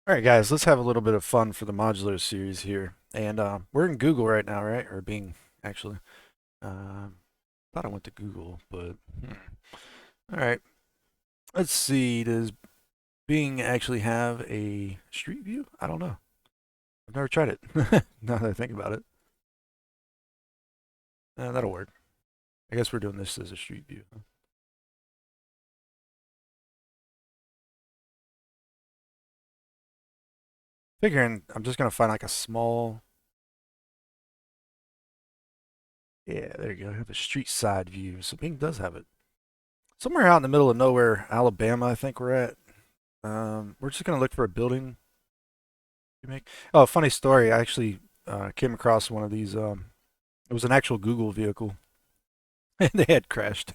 All right, guys, let's have a little bit of fun for the modular series here. And we're in Google right now, right? Or Bing, actually. Um, thought I went to Google, but all right. Let's see. Does Bing actually have a street view? I don't know. I've never tried it. Now that I think about it, that'll work. I guess we're doing this as a street view. Figuring I'm just gonna find like a small. Yeah, there you go. I have a street side view. So Bing does have it. Somewhere out in the middle of nowhere, Alabama, I think we're at. We're just gonna look for a building remake. Oh, funny story. I actually came across one of these. It was an actual Google vehicle, and they had crashed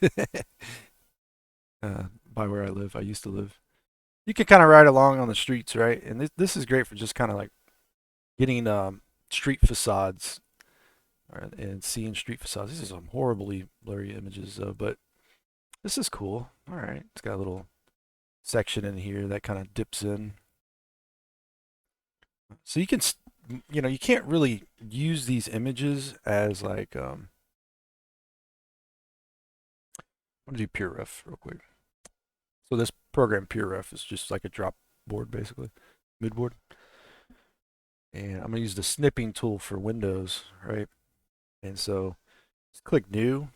by where I live. I used to live. You can kind of ride along on the streets, right? And this is great for just kind of like getting street facades and seeing street facades. These are some horribly blurry images, though, but this is cool. All right, it's got a little section in here that kind of dips in. So you can, you can't really use these images as like, I'm gonna do PureRef real quick. So this program PureRef is just like a drop board basically, mood board. And I'm gonna use the snipping tool for Windows, right? And so just click new.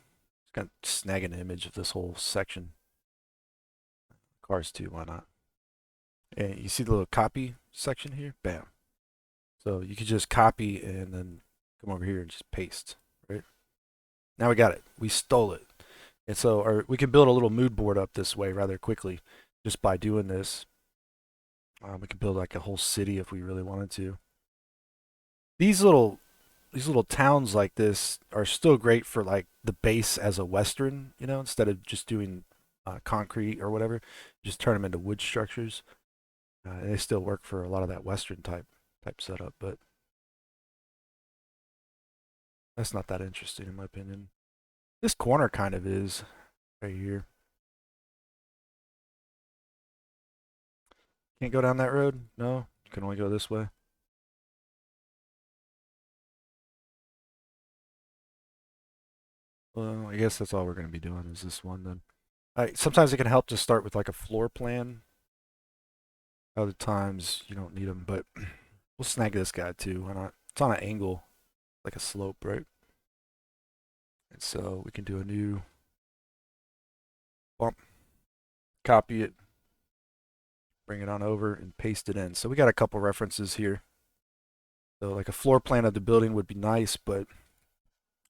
It's gonna snag an image of this whole section. Cars too, why not? And you see the little copy section here? Bam. So you could just copy and then come over here and just paste, right? Now we got it. We stole it. And so we can build a little mood board up this way rather quickly just by doing this. We could build like a whole city if we really wanted to. These little these little towns like this are still great for like the base as a western, instead of just doing concrete or whatever, just turn them into wood structures. They still work for a lot of that western type setup, but that's not that interesting in my opinion. This corner kind of is right here. Can't go down that road? No, you can only go this way. Well, I guess that's all we're going to be doing is this one then. Sometimes it can help to start with like a floor plan. Other times you don't need them, but we'll snag this guy too. Why not? It's on an angle, like a slope, right? And so we can do a new bump, copy it, bring it on over, and paste it in. So we got a couple references here. So like a floor plan of the building would be nice, but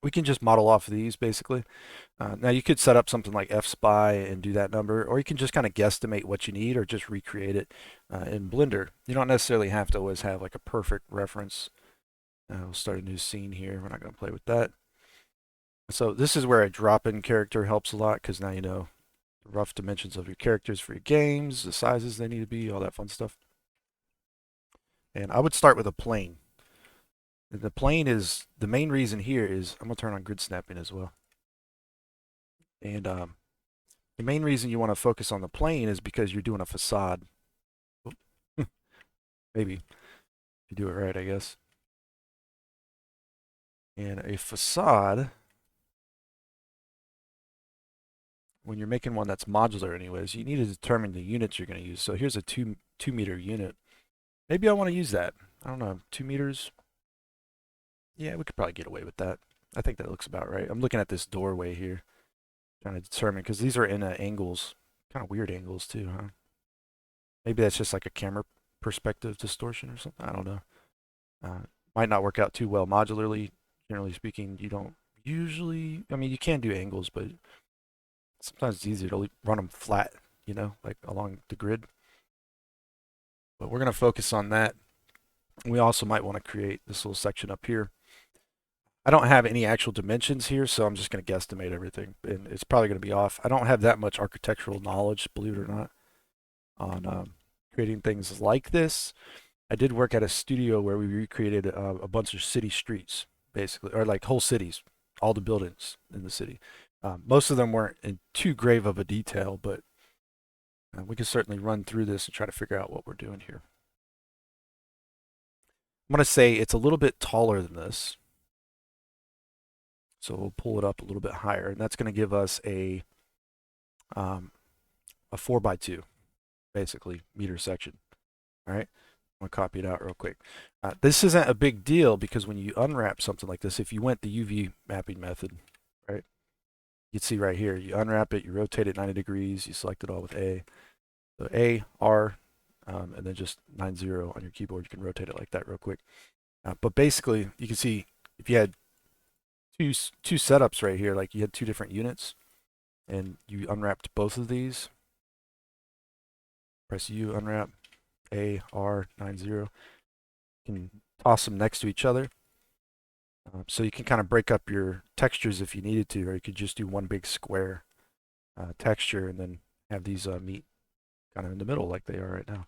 we can just model off of these basically. Now you could set up something like FSpy and do that number, or you can just kind of guesstimate what you need or just recreate it in Blender. You don't necessarily have to always have like a perfect reference. We'll start a new scene here. We're not going to play with that. So this is where a drop-in character helps a lot because now you know the rough dimensions of your characters for your games, the sizes they need to be, all that fun stuff. And I would start with a plane. The plane is the main reason here is I'm going to turn on grid snapping as well. And the main reason you want to focus on the plane is because you're doing a facade. Maybe if you do it right, I guess. And a facade, when you're making one that's modular anyways, you need to determine the units you're going to use. So here's a 2 meter unit. Maybe I want to use that. I don't know, 2 meters. Yeah, we could probably get away with that. I think that looks about right. I'm looking at this doorway here, trying to determine, because these are in angles, kind of weird angles too, huh? Maybe that's just like a camera perspective distortion or something. I don't know. Uh, might not work out too well modularly. Generally speaking, you don't usually, I mean, you can do angles, but sometimes it's easier to run them flat, like along the grid. But we're going to focus on that. We also might want to create this little section up here. I don't have any actual dimensions here, so I'm just going to guesstimate everything, and it's probably going to be off. I don't have that much architectural knowledge, believe it or not, on creating things like this. I did work at a studio where we recreated a bunch of city streets, basically, or like whole cities, all the buildings in the city. Most of them weren't in too grave of a detail, but we can certainly run through this and try to figure out what we're doing here. I'm going to say it's a little bit taller than this. So we'll pull it up a little bit higher, and that's going to give us um, a 4x2, basically, meter section. All right. I'm going to copy it out real quick. This isn't a big deal because when you unwrap something like this, if you went the UV mapping method, right, you'd see right here, you unwrap it, you rotate it 90 degrees, you select it all with A. So A, R, and then just 90 on your keyboard. You can rotate it like that real quick. But basically, you can see if you had two setups right here, like you had two different units, and you unwrapped both of these, press U, unwrap, A, R, 90. You can toss them next to each other. So you can kind of break up your textures if you needed to, or you could just do one big square texture and then have these meet kind of in the middle like they are right now.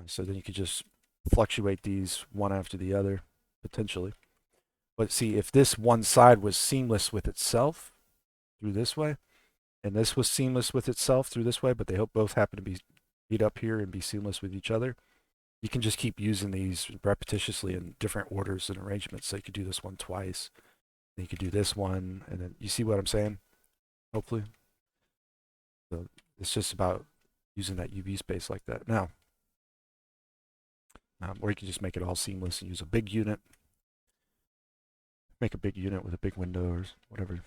So then you could just fluctuate these one after the other, potentially. But see, if this one side was seamless with itself through this way, and this was seamless with itself through this way, but they both happen to be meet up here and be seamless with each other, you can just keep using these repetitiously in different orders and arrangements. So you could do this one twice, then you could do this one, and then you see what I'm saying? Hopefully. So it's just about using that UV space like that. Now, or you can just make it all seamless and use a big unit. Make a big unit with a big window or whatever.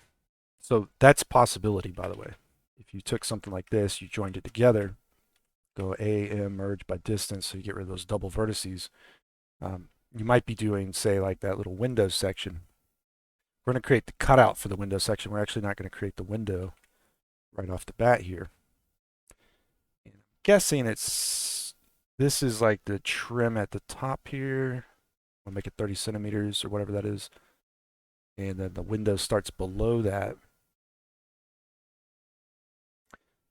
So that's possibility, by the way. If you took something like this, you joined it together, go A, M, merge by distance, so you get rid of those double vertices. You might be doing, say, like that little window section. We're going to create the cutout for the window section. We're actually not going to create the window right off the bat here. And I'm guessing this is like the trim at the top here. I'll make it 30 centimeters or whatever that is. And then the window starts below that.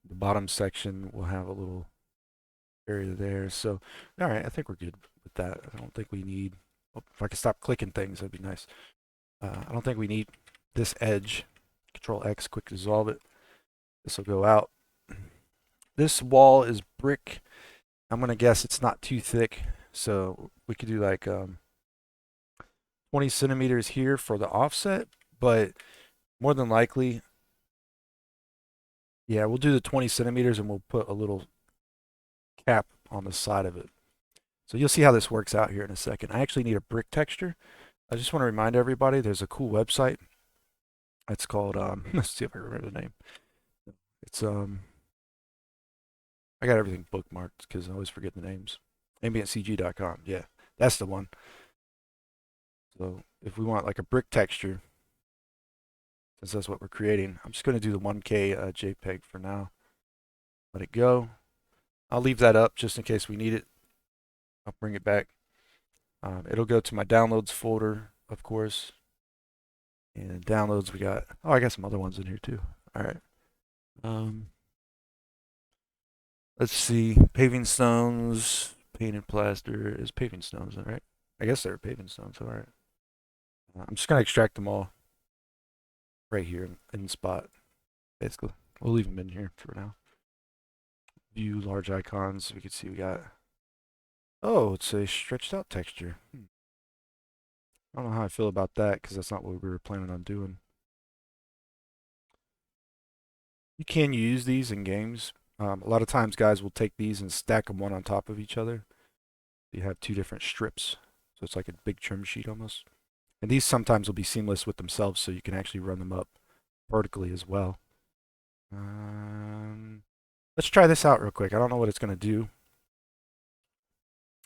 The bottom section will have a little area there. So, all right, I think we're good with that. I don't think we need, if I could stop clicking things, that'd be nice. I don't think we need this edge. Control X, quick dissolve it. This will go out. This wall is brick. I'm going to guess it's not too thick. So we could do like 20 centimeters here for the offset, but more than likely, yeah, we'll do the 20 centimeters and we'll put a little cap on the side of it. So you'll see how this works out here in a second. I actually need a brick texture. I just want to remind everybody there's a cool website. It's called, let's see if I remember the name. It's, I got everything bookmarked because I always forget the names. AmbientCG.com. Yeah, that's the one. So if we want like a brick texture, since that's what we're creating, I'm just going to do the 1K JPEG for now. Let it go. I'll leave that up just in case we need it. I'll bring it back. It'll go to my downloads folder, of course. And downloads, we got, oh, I got some other ones in here too. All right. Let's see, paving stones, painted plaster is paving stones, right? I guess they're paving stones, all right. I'm just going to extract them all right here in the spot, basically. We'll leave them in here for now. View large icons. We can see we got, oh, it's a stretched out texture. I don't know how I feel about that because that's not what we were planning on doing. You can use these in games. A lot of times guys will take these and stack them one on top of each other. You have two different strips. So it's like a big trim sheet almost. And these sometimes will be seamless with themselves so you can actually run them up vertically as well. Let's try this out real quick. I don't know what it's going to do.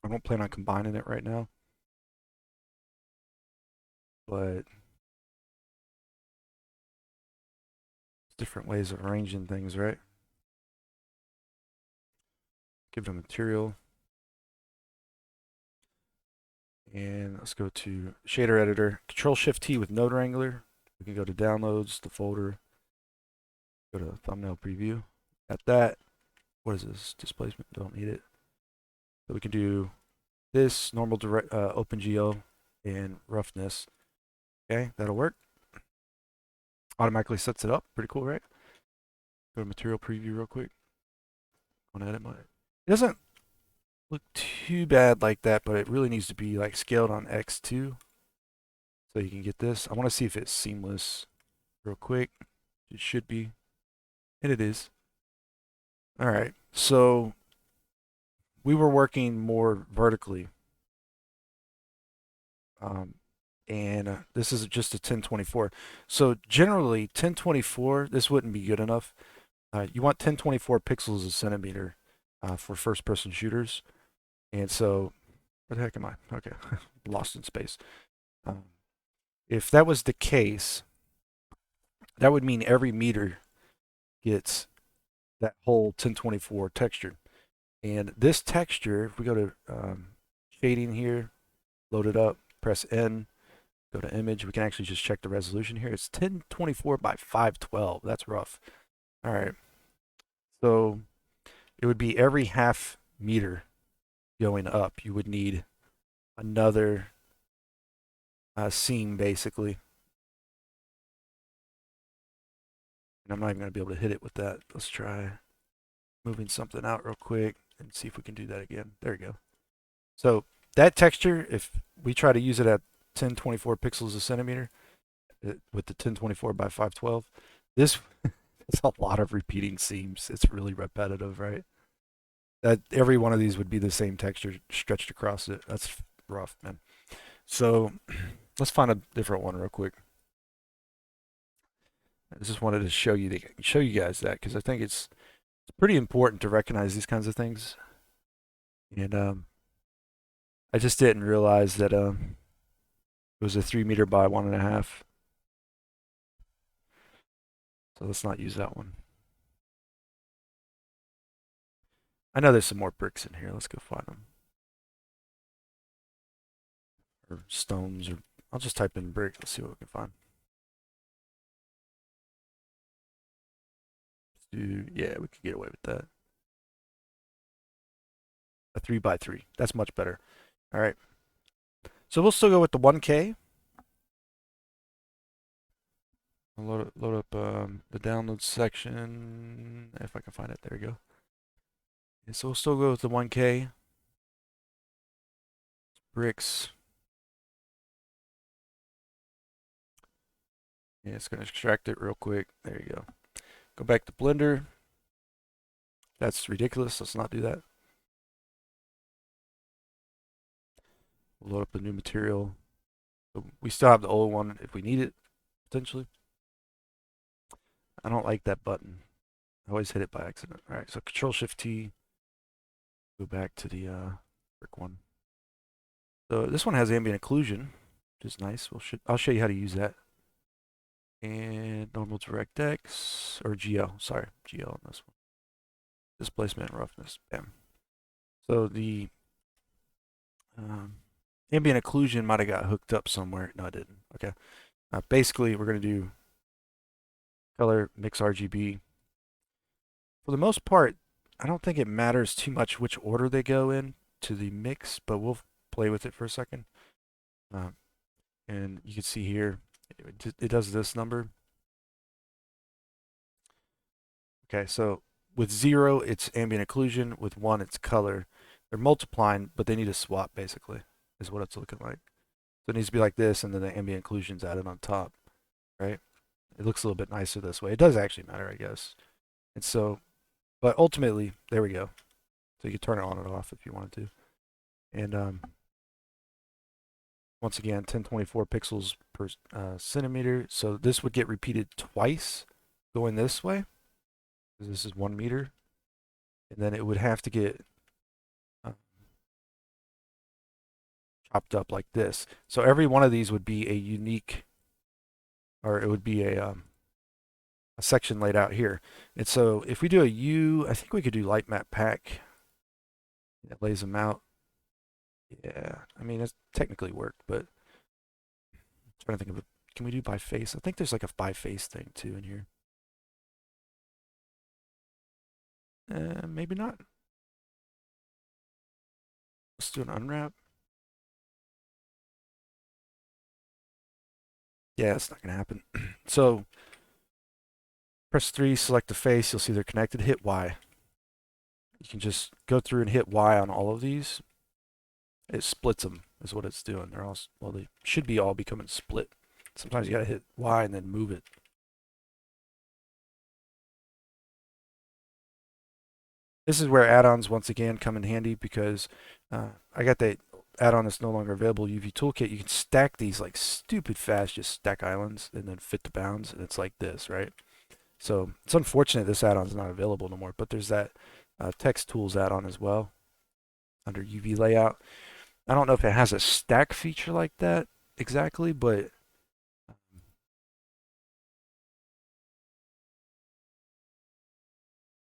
I don't plan on combining it right now. But different ways of arranging things, right? Give it a material. And let's go to shader editor. Control Shift T with Node Wrangler. We can go to downloads, the folder. Go to thumbnail preview. Got that. What is this? Displacement. Don't need it. So we can do this normal direct OpenGL and roughness. Okay, that'll work. Automatically sets it up. Pretty cool, right? Go to material preview real quick. Want to edit my. It doesn't. look too bad like that, but it really needs to be like scaled on X2 so you can get this. I want to see if it's seamless real quick. It should be, and it is. All right, so we were working more vertically, um, and this is just a 1024. So generally, 1024, this wouldn't be good enough. You want 1024 pixels a centimeter for first-person shooters, and so where the heck am I? Okay, lost in space. Um, if that was the case, that would mean every meter gets that whole 1024 texture. And this texture, if we go to shading here, load it up, press N, go to image, we can actually just check the resolution here. It's 1024 by 512. That's rough. All right. So it would be every half meter going up. You would need another seam basically. And I'm not even going to be able to hit it with that. Let's try moving something out real quick and see if we can do that again. There we go. So that texture, if we try to use it at 1024 pixels a centimeter with the 1024 by 512, this is a lot of repeating seams. It's really repetitive, right? That every one of these would be the same texture stretched across it. That's rough, man. So let's find a different one real quick. I just wanted to show you guys that because I think it's pretty important to recognize these kinds of things. And I just didn't realize that it was a 3 meter by 1.5. So let's not use that one. I know there's some more bricks in here. Let's go find them. Or stones, or I'll just type in brick. Let's see what we can find. Yeah, we could get away with that. A 3 by 3. That's much better. All right. So we'll still go with the 1K. I'll load up the download section if I can find it. There we go. And so we'll still go with the 1K. Bricks. Yeah, it's going to extract it real quick. There you go. Go back to Blender. That's ridiculous. Let's not do that. We'll load up a new material. So we still have the old one if we need it, potentially. I don't like that button. I always hit it by accident. All right, so Control-Shift-T. Go back to the brick one. So this one has ambient occlusion, which is nice. I'll show you how to use that. And normal DirectX, or GL, sorry, GL on this one. Displacement and roughness, bam. So the ambient occlusion might have got hooked up somewhere. No, it didn't. Okay. Basically, we're going to do color, mix RGB. For the most part, I don't think it matters too much which order they go in to the mix, but we'll play with it for a second. And you can see here, it does this number. Okay, so with 0, it's ambient occlusion. With 1, it's color. They're multiplying, but they need to swap, basically, is what it's looking like. So it needs to be like this, and then the ambient occlusion's added on top, right? It looks a little bit nicer this way. It does actually matter, I guess. And so, but ultimately, there we go. So you can turn it on and off if you wanted to. And once again, 1024 pixels per centimeter. So this would get repeated twice going this way. This is 1 meter. And then it would have to get chopped up like this. So every one of these would be a unique, or it would be a section laid out here. And so if we do a U, I think we could do light map pack. It lays them out. Yeah, I mean, it's technically worked, but I'm trying to think of it. Can we do by face? I think there's like a by face thing too in here. Maybe not. Let's do an unwrap. Yeah, it's not going to happen. So press 3, select the face. You'll see they're connected. Hit Y. You can just go through and hit Y on all of these. It splits them, is what it's doing. They're all, well, they should be all becoming split. Sometimes you gotta hit Y and then move it. This is where add-ons once again come in handy because I got that add-on that's no longer available, UV Toolkit. You can stack these like stupid fast, just stack islands and then fit the bounds, and it's like this, right? So it's unfortunate this add-on is not available no more, but there's that text tools add-on as well under UV layout. I don't know if it has a stack feature like that exactly, but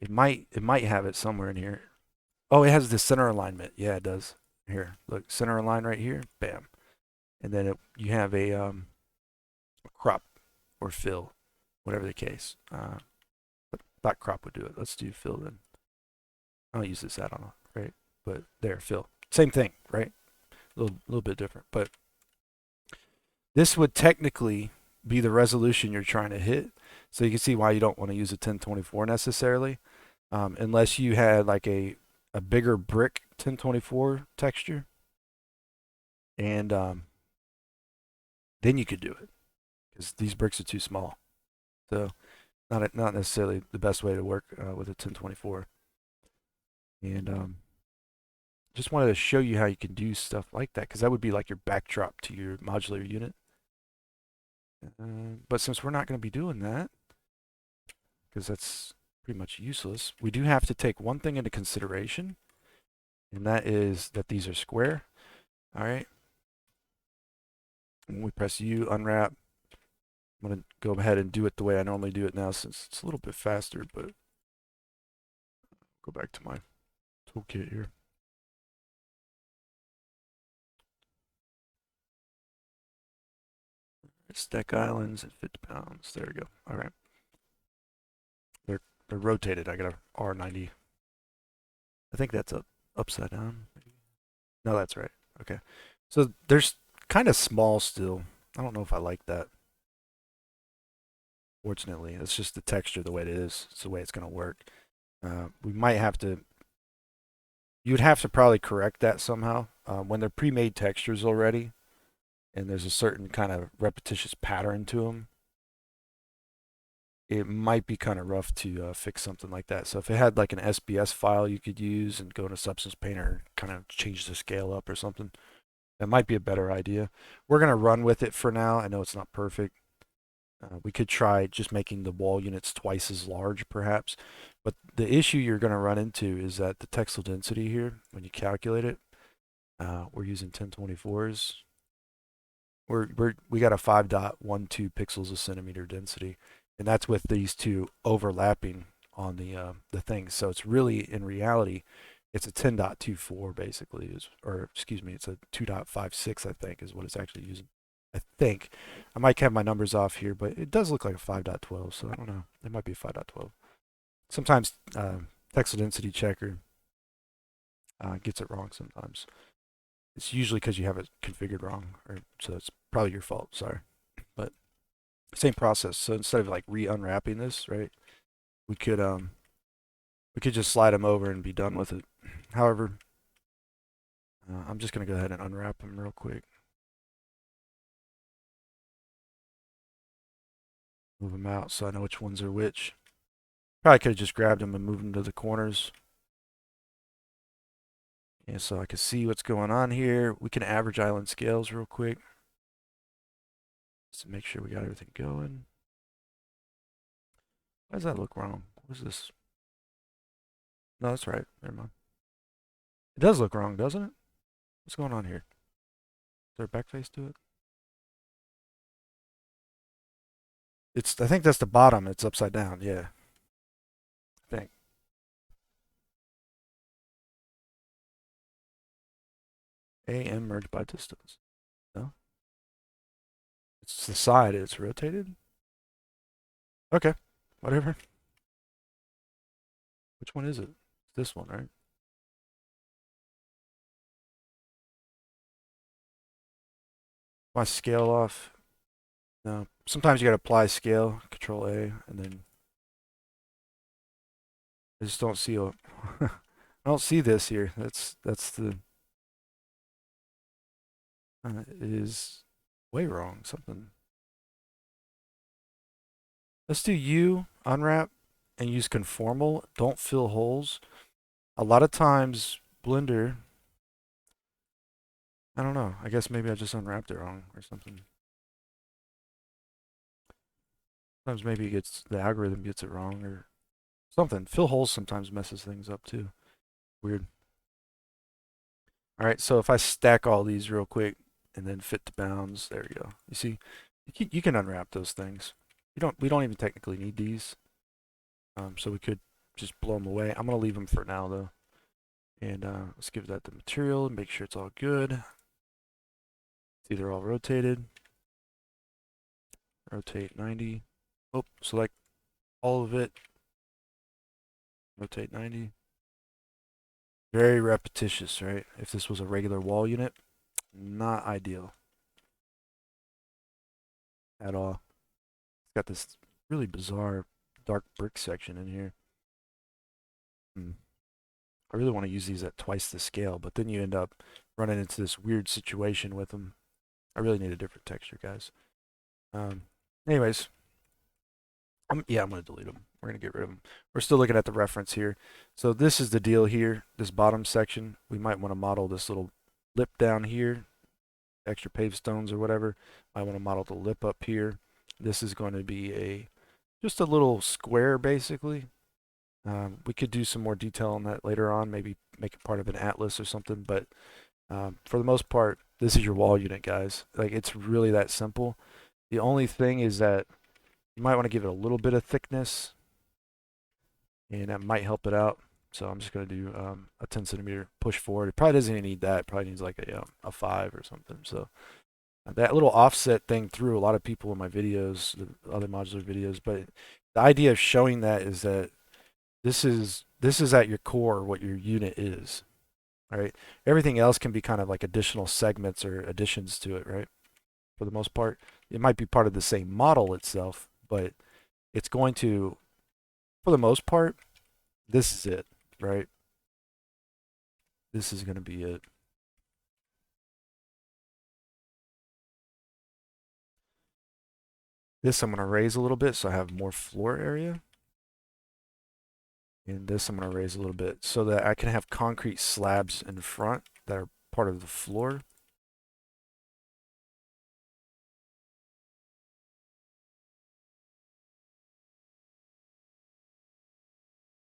it might have it somewhere in here. Oh, it has the center alignment. Yeah, it does. Here, look, center align right here. Bam. And then you have a crop or fill, whatever the case. But thought crop would do it. Let's do fill then. I'll use this add-on, right? But there, fill. Same thing, right? A little bit different. But this would technically be the resolution you're trying to hit. So you can see why you don't want to use a 1024 necessarily, unless you had like a bigger brick 1024 texture, and then you could do it because these bricks are too small. So not necessarily the best way to work with a 1024. And just wanted to show you how you can do stuff like that because that would be like your backdrop to your modular unit. But since we're not going to be doing that, because that's pretty much useless, we do have to take one thing into consideration, and that is that these are square. All right. When we press U, unwrap, I'm going to go ahead and do it the way I normally do it now since it's a little bit faster, but go back to my toolkit here. Stack islands and fit pounds. There we go. All right. They're rotated. I got a R90. I think that's upside down. No, that's right. Okay. So there's kind of small still. I don't know if I like that. Fortunately, it's just the texture the way it is. It's the way it's going to work. We might have to. You'd have to probably correct that somehow. When they're pre-made textures already, and there's a certain kind of repetitious pattern to them, it might be kind of rough to fix something like that. So if it had like an SBS file you could use and go into Substance Painter, kind of change the scale up or something, that might be a better idea. We're going to run with it for now. I know it's not perfect. We could try just making the wall units twice as large, perhaps. But the issue you're going to run into is that the textile density here, when you calculate it, we're using 1024s. We got a 5.12 pixels a centimeter density, and that's with these two overlapping on the thing. So it's really, in reality, it's a 10.24 basically, or excuse me, it's a 2.56 I think is what it's actually using. I think I might have my numbers off here, but it does look like a 5.12, so I don't know. It might be 5.12. Sometimes textile density checker gets it wrong sometimes. It's usually because you have it configured wrong, or so it's probably your fault. Sorry, but same process. So instead of like re-unwrapping this, right, we could just slide them over and be done with it. However, I'm just gonna go ahead and unwrap them real quick. Move them out so I know which ones are which. Probably could have just grabbed them and moved them to the corners. And so I can see what's going on here. We can average island scales real quick. Just to make sure we got everything going. Why does that look wrong? What is this? No, that's right. Never mind. It does look wrong, doesn't it? What's going on here? Is there a back face to it? I think that's the bottom. It's upside down. Yeah, I think. AM merged by distance. No? It's the side. It's rotated? Okay. Whatever. Which one is it? It's this one, right? My scale off. No. Sometimes you gotta apply scale, Control A, and then I just don't see a I don't see this here. That's the it is way wrong. Something. Let's do U, unwrap, and use conformal. Don't fill holes. A lot of times, Blender, I don't know. I guess maybe I just unwrapped it wrong or something. Sometimes maybe it gets the algorithm gets it wrong or something. Fill holes sometimes messes things up too. Weird. All right, so if I stack all these real quick and then fit to bounds, there you go. You see, you can unwrap those things. We don't even technically need these, so we could just blow them away. I'm gonna leave them for now though, and let's give that the material and make sure it's all good. See, they're all rotated. Rotate 90. Oh, select all of it. Rotate 90. Very repetitious, right? If this was a regular wall unit, not ideal at all. It's got this really bizarre dark brick section in here. I really want to use these at twice the scale, but then you end up running into this weird situation with them. I really need a different texture, guys. Um, anyways, yeah, I'm going to delete them. We're going to get rid of them. We're still looking at the reference here. So this is the deal here, this bottom section. We might want to model this little lip down here, extra paved stones or whatever. I want to model the lip up here. This is going to be just a little square, basically. We could do some more detail on that later on, maybe make it part of an atlas or something, but for the most part, this is your wall unit, guys. Like, it's really that simple. The only thing is that you might want to give it a little bit of thickness, and that might help it out. So I'm just going to do a 10 centimeter push forward. It probably doesn't even need that. It probably needs like a 5 or something. So that little offset thing threw a lot of people in my videos, the other modular videos, but the idea of showing that is that this is at your core what your unit is, right? Everything else can be kind of like additional segments or additions to it, right? For the most part, it might be part of the same model itself, but it's going to, for the most part, this is it, right? This is going to be it. This I'm going to raise a little bit so I have more floor area. And this I'm going to raise a little bit so that I can have concrete slabs in front that are part of the floor.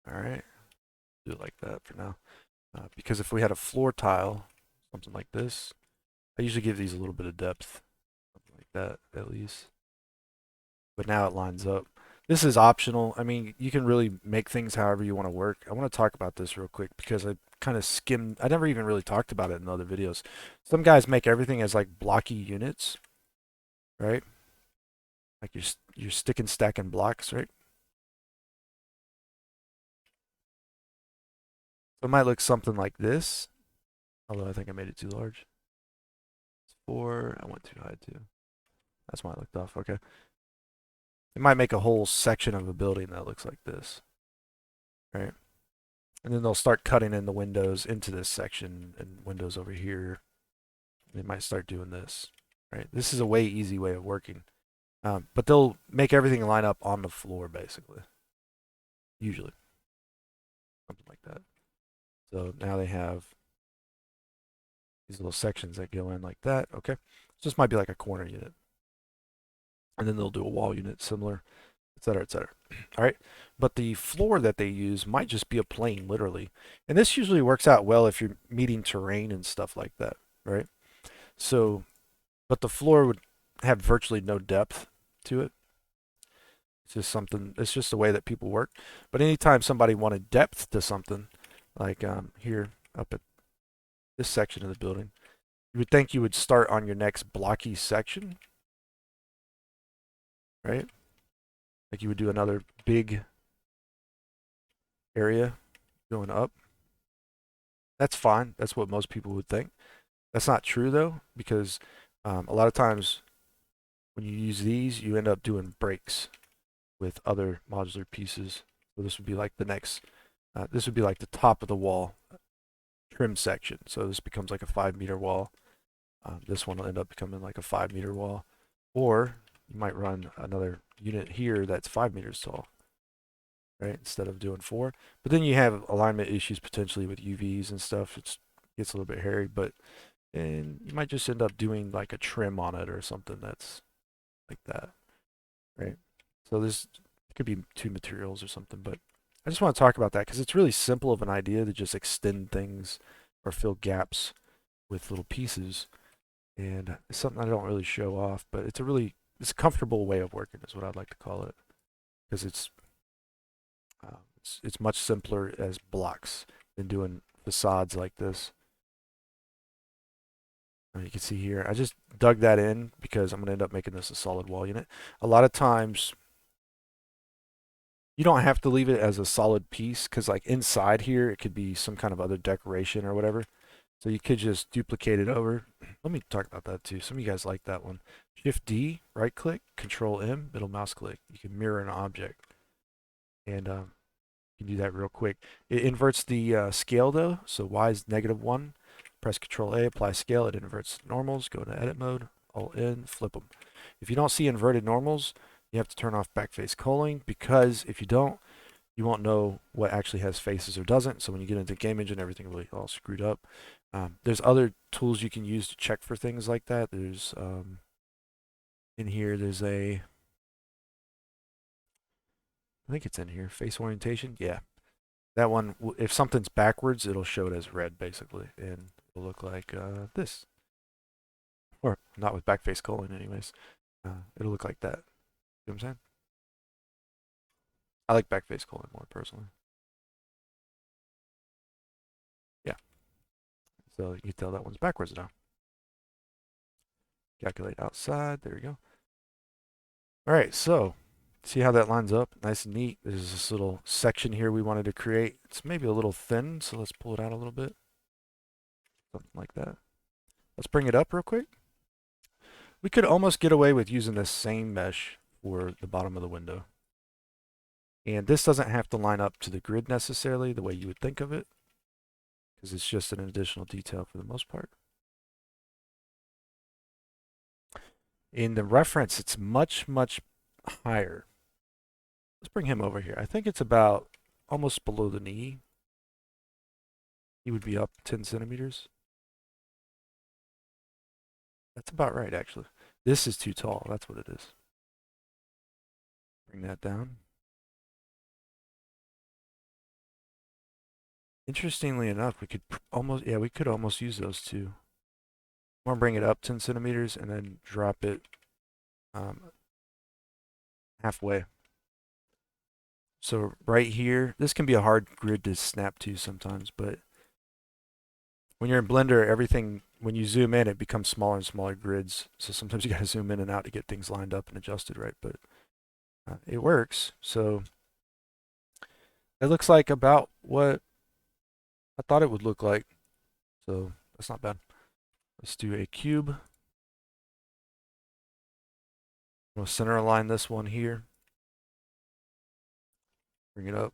All right, do it like that for now. Because if we had a floor tile, something like this, I usually give these a little bit of depth, something like that at least. But now it lines up. This is optional. I mean, you can really make things however you want to work. I want to talk about this real quick because I kind of skimmed. I never even really talked about it in other videos. Some guys make everything as like blocky units, right? Like you're sticking stacking blocks, right? So it might look something like this, although I think I made it too large. It's 4. I went too high too. That's why I looked off. Okay. It might make a whole section of a building that looks like this, right? And then they'll start cutting in the windows into this section and windows over here. They might start doing this, right? This is a way easy way of working. But they'll make everything line up on the floor, basically. Usually. Something like that. So now they have these little sections that go in like that. Okay. This might be like a corner unit. And then they'll do a wall unit similar, et cetera, et cetera. All right. But the floor that they use might just be a plane, literally. And this usually works out well if you're meeting terrain and stuff like that, right? So, but the floor would have virtually no depth to it. It's just something, it's just the way that people work. But anytime somebody wanted depth to something, like here up at this section of the building, you would think you would start on your next blocky section, right? Like you would do another big area going up. That's fine. That's what most people would think. That's not true though, because a lot of times when you use these, you end up doing breaks with other modular pieces. So this would be like the next, this would be like the top of the wall trim section. So this becomes like a 5 meter wall. This one will end up becoming like a 5 meter wall. Or you might run another unit here that's 5 meters tall, right? Instead of doing 4. But then you have alignment issues potentially with UVs and stuff. It gets a little bit hairy, but and you might just end up doing like a trim on it or something that's like that, right? So this could be 2 materials or something, but I just want to talk about that because it's really simple of an idea to just extend things or fill gaps with little pieces. And it's something I don't really show off, but it's a comfortable way of working is what I'd like to call it because it's much simpler as blocks than doing facades like this. You can see here, I just dug that in because I'm going to end up making this a solid wall unit. A lot of times you don't have to leave it as a solid piece because like inside here it could be some kind of other decoration or whatever. So you could just duplicate it over. Let me talk about that too. Some of you guys like that one. Shift D, right click, Control M, middle mouse click. You can mirror an object. And you can do that real quick. It inverts the scale though. So Y is -1. Press Control A, apply scale. It inverts normals. Go to edit mode, Alt N, flip them. If you don't see inverted normals, you have to turn off backface culling because if you don't, you won't know what actually has faces or doesn't. So when you get into game engine, everything will be all screwed up. There's other tools you can use to check for things like that. There's in here, I think it's in here, face orientation. Yeah, that one, if something's backwards, it'll show it as red basically, and it'll look like this. Or not with backface culling anyways. It'll look like that. You know what I'm saying? I like backface culling more personally. Yeah, so you can tell that one's backwards now. Calculate outside, there we go. All right, so see how that lines up? Nice and neat. There's this little section here we wanted to create. It's maybe a little thin, so let's pull it out a little bit. Something like that. Let's bring it up real quick. We could almost get away with using this same mesh for the bottom of the window. And this doesn't have to line up to the grid necessarily the way you would think of it, because it's just an additional detail for the most part. In the reference, it's much, much higher. Let's bring him over here. I think it's about almost below the knee. He would be up 10 centimeters. That's about right, actually. This is too tall. That's what it is. Bring that down. Interestingly enough, we could almost use those two. I want to bring it up 10 centimeters and then drop it halfway. So right here, this can be a hard grid to snap to sometimes, but when you're in Blender, everything, when you zoom in, it becomes smaller and smaller grids. So sometimes you got to zoom in and out to get things lined up and adjusted right, but it works. So it looks like about what I thought it would look like. So that's not bad. Let's do a cube. We'll center align this one here. Bring it up.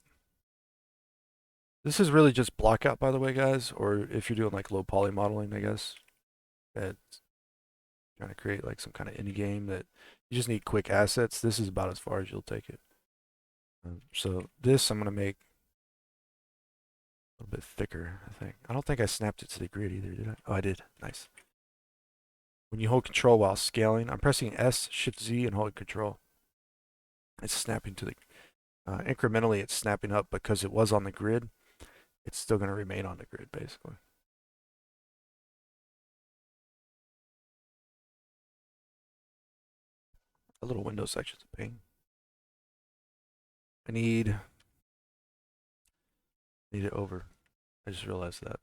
This is really just block out, by the way, guys, or if you're doing like low poly modeling, I guess. It's trying to create like some kind of indie game that you just need quick assets. This is about as far as you'll take it. So this I'm going to make a little bit thicker, I think. I don't think I snapped it to the grid either, did I? Oh, I did. Nice. When you hold control while scaling, I'm pressing S, Shift Z, and hold control. It's snapping to the, incrementally it's snapping up because it was on the grid. It's still going to remain on the grid, basically. A little window section's a pain. I need it over. I just realized that.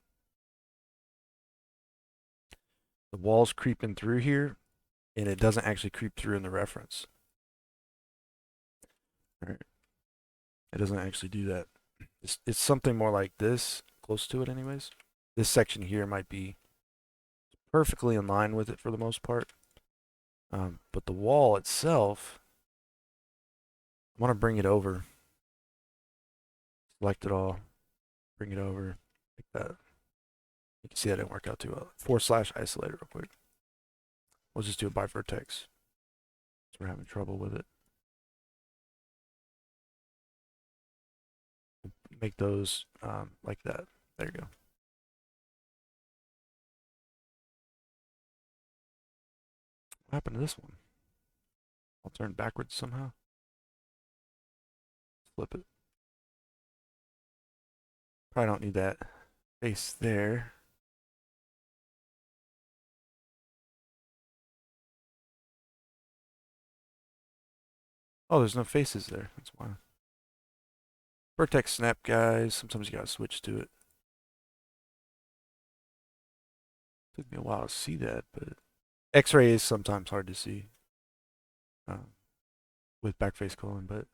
The wall's creeping through here, and it doesn't actually creep through in the reference. All right. It doesn't actually do that. It's something more like this, close to it anyways. This section here might be perfectly in line with it for the most part. But the wall itself, I want to bring it over. Select it all, bring it over like that. You can see that didn't work out too well. / isolate real quick. We'll just do it by vertex. So we're having trouble with it. Make those like that. There you go. What happened to this one? I'll turn backwards somehow. Flip it. Probably don't need that face there. Oh, there's no faces there. That's why. Vertex snap, guys. Sometimes you gotta switch to it. Took me a while to see that, but X-ray is sometimes hard to see um, with backface culling, but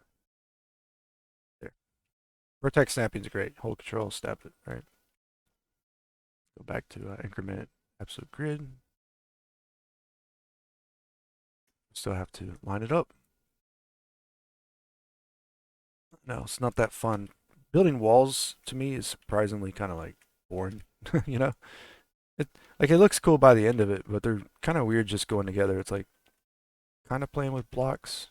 there. Vertex snapping is great. Hold control, snap it, right? Go back to increment absolute grid. Still have to line it up. No, it's not that fun. Building walls to me is surprisingly kind of like boring, you know? It like it looks cool by the end of it, but they're kind of weird just going together. It's like kind of playing with blocks.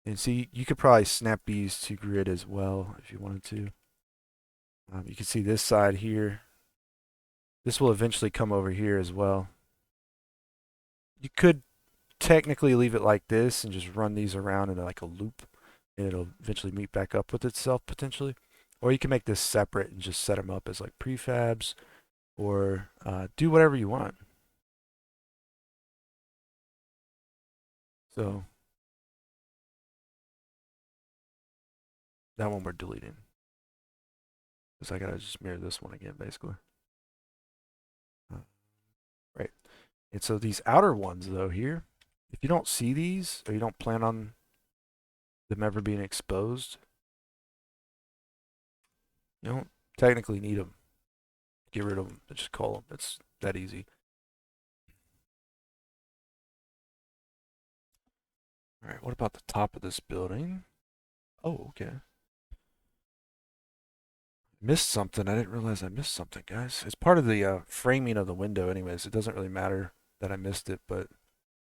And see, you could probably snap these to grid as well if you wanted to. You can see this side here. This will eventually come over here as well. You could technically leave it like this and just run these around in like a loop, and it'll eventually meet back up with itself potentially. Or you can make this separate and just set them up as like prefabs, or do whatever you want. So that one we're deleting, because I gotta just mirror this one again basically. Right. And so these outer ones though here, if you don't see these or you don't plan on them ever being exposed, you don't technically need them. Get rid of them. Just call them. It's that easy. All right. What about the top of this building? Oh, okay. Missed something. I didn't realize I missed something, guys. It's part of the framing of the window, anyways. It doesn't really matter that I missed it, but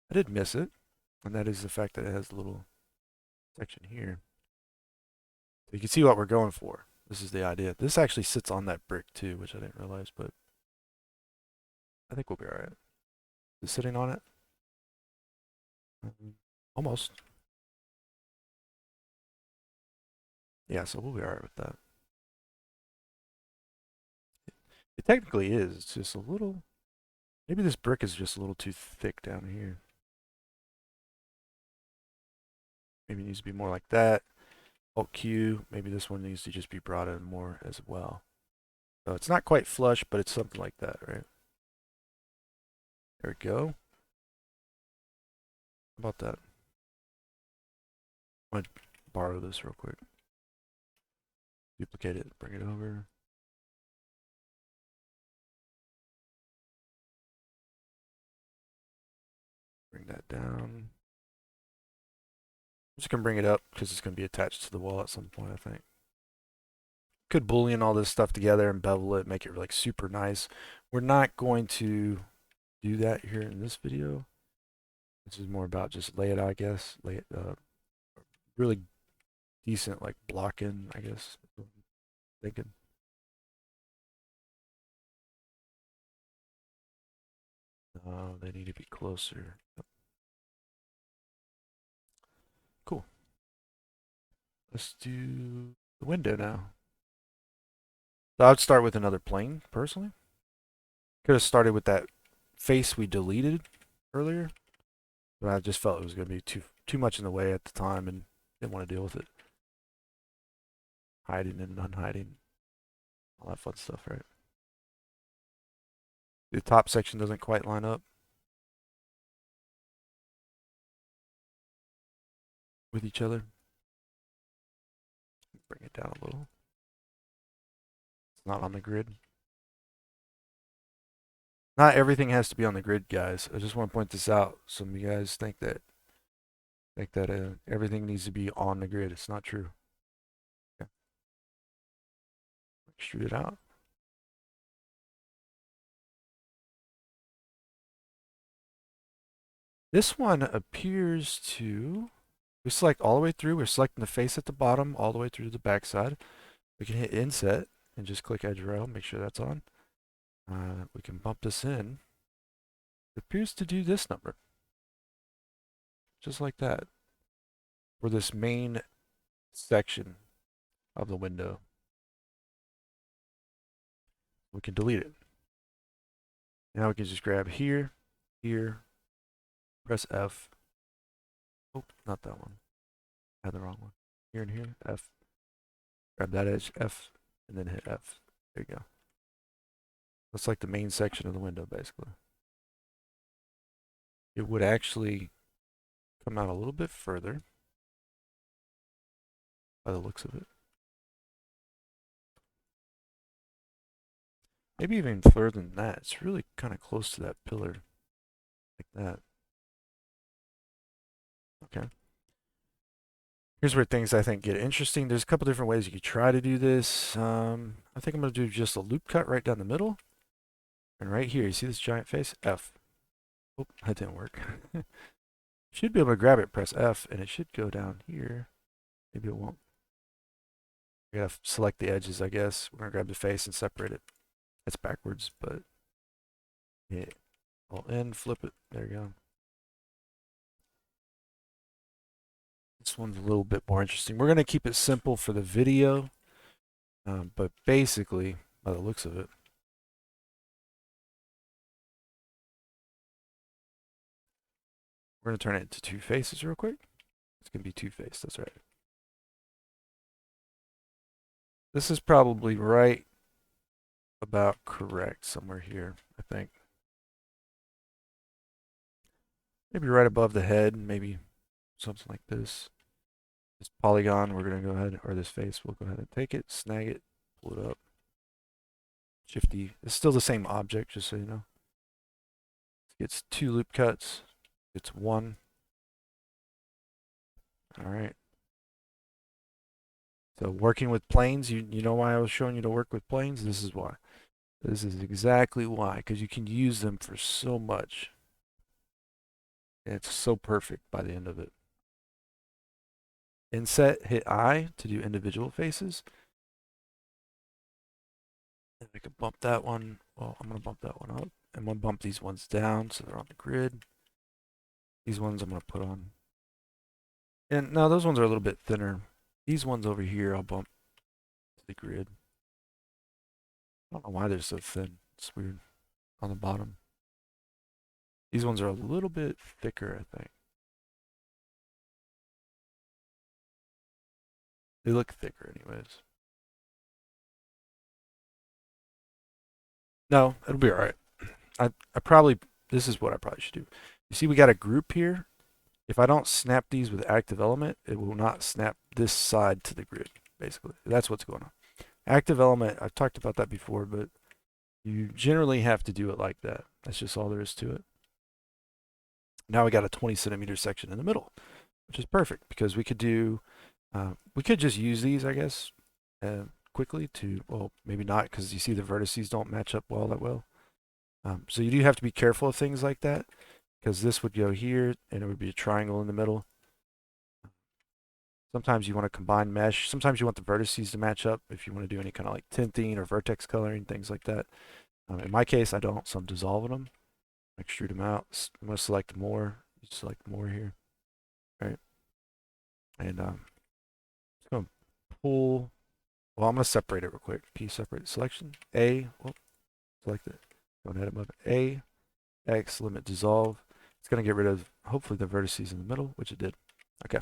I did miss it, and that is the fact that it has a little section here. So you can see what we're going for. This is the idea. This actually sits on that brick too, which I didn't realize, but I think we'll be all right. Is it sitting on it? Almost. Yeah, so we'll be all right with that. It technically is. It's just a little. Maybe this brick is just a little too thick down here. Maybe it needs to be more like that. Alt Q. Maybe this one needs to just be brought in more as well. So it's not quite flush, but it's something like that, right? There we go. How about that? I'm gonna borrow this real quick. Duplicate it, bring it over. Bring that down. I'm just gonna bring it up because it's gonna be attached to the wall at some point, I think. Could boolean all this stuff together and bevel it, make it like super nice. We're not going to do that here in this video. This is more about just lay it out, I guess. Lay it really decent like blocking, I guess. Thinking. They need to be closer. Cool. Let's do the window now. So I would start with another plane, personally. Could have started with that face we deleted earlier, but I just felt it was going to be too much in the way at the time and didn't want to deal with it. Hiding and unhiding, all that fun stuff, right? The top section doesn't quite line up with each other. Bring it down a little. It's not on the grid. Not everything has to be on the grid, guys. I just want to point this out. Some of you guys think that everything needs to be on the grid. It's not true. Okay. Extrude it out. This one appears to, we select all the way through. We're selecting the face at the bottom all the way through to the back side. We can hit inset and just click edge rail, make sure that's on. We can bump this in. It appears to do this number, just like that, for this main section of the window. We can delete it. Now we can just grab here, here, press F. Oh, not that one. I had the wrong one. Here and here, F. Grab that edge, F, and then hit F. There you go. That's like the main section of the window, basically. It would actually come out a little bit further by the looks of it. Maybe even further than that. It's really kind of close to that pillar, like that. Okay. Here's where things I think get interesting. There's a couple different ways you could try to do this. I think I'm going to do just a loop cut right down the middle. And right here, you see this giant face? F. Oh, that didn't work. Should be able to grab it, press F, and it should go down here. Maybe it won't. We gotta select the edges, I guess. We're gonna grab the face and separate it. That's backwards, but yeah. Alt N, flip it. There you go. This one's a little bit more interesting. We're gonna keep it simple for the video, but basically, by the looks of it, we're gonna turn it into two faces real quick. It's gonna be two faced. That's right. This is probably right about correct somewhere here, I think. Maybe right above the head, maybe something like this. This polygon, we're going to go ahead, or this face, we'll go ahead and take it, snag it, pull it up. Shift-D. It's still the same object, just so you know. It's two loop cuts. It's one. All right. So working with planes, you know why I was showing you to work with planes? This is why. This is exactly why, because you can use them for so much. And it's so perfect by the end of it. Inset, hit I to do individual faces. And I can bump that one. Well, I'm going to bump that one up. I'm going to bump these ones down so they're on the grid. These ones I'm going to put on. And now those ones are a little bit thinner. These ones over here I'll bump to the grid. I don't know why they're so thin. It's weird. On the bottom. These ones are a little bit thicker, I think. They look thicker anyways. No, it'll be alright. I probably, this is what I probably should do. You see we got a group here. If I don't snap these with active element, it will not snap this side to the grid, basically. That's what's going on. Active element, I've talked about that before, but you generally have to do it like that. That's just all there is to it. Now we got a 20 centimeter section in the middle, which is perfect because we could do, we could just use these, I guess, quickly to, well, maybe not because you see the vertices don't match up that well. So you do have to be careful of things like that because this would go here and it would be a triangle in the middle. Sometimes you want to combine mesh. Sometimes you want the vertices to match up if you want to do any kind of like tinting or vertex coloring, things like that. In my case, I don't, so I'm dissolving them. Extrude them out. I'm going to select more. You select more here. All right. And just going to pull. Well, I'm going to separate it real quick. P separate selection. A. Oh, select it. Go ahead above it. A. X. Limit dissolve. It's going to get rid of hopefully the vertices in the middle, which it did. Okay.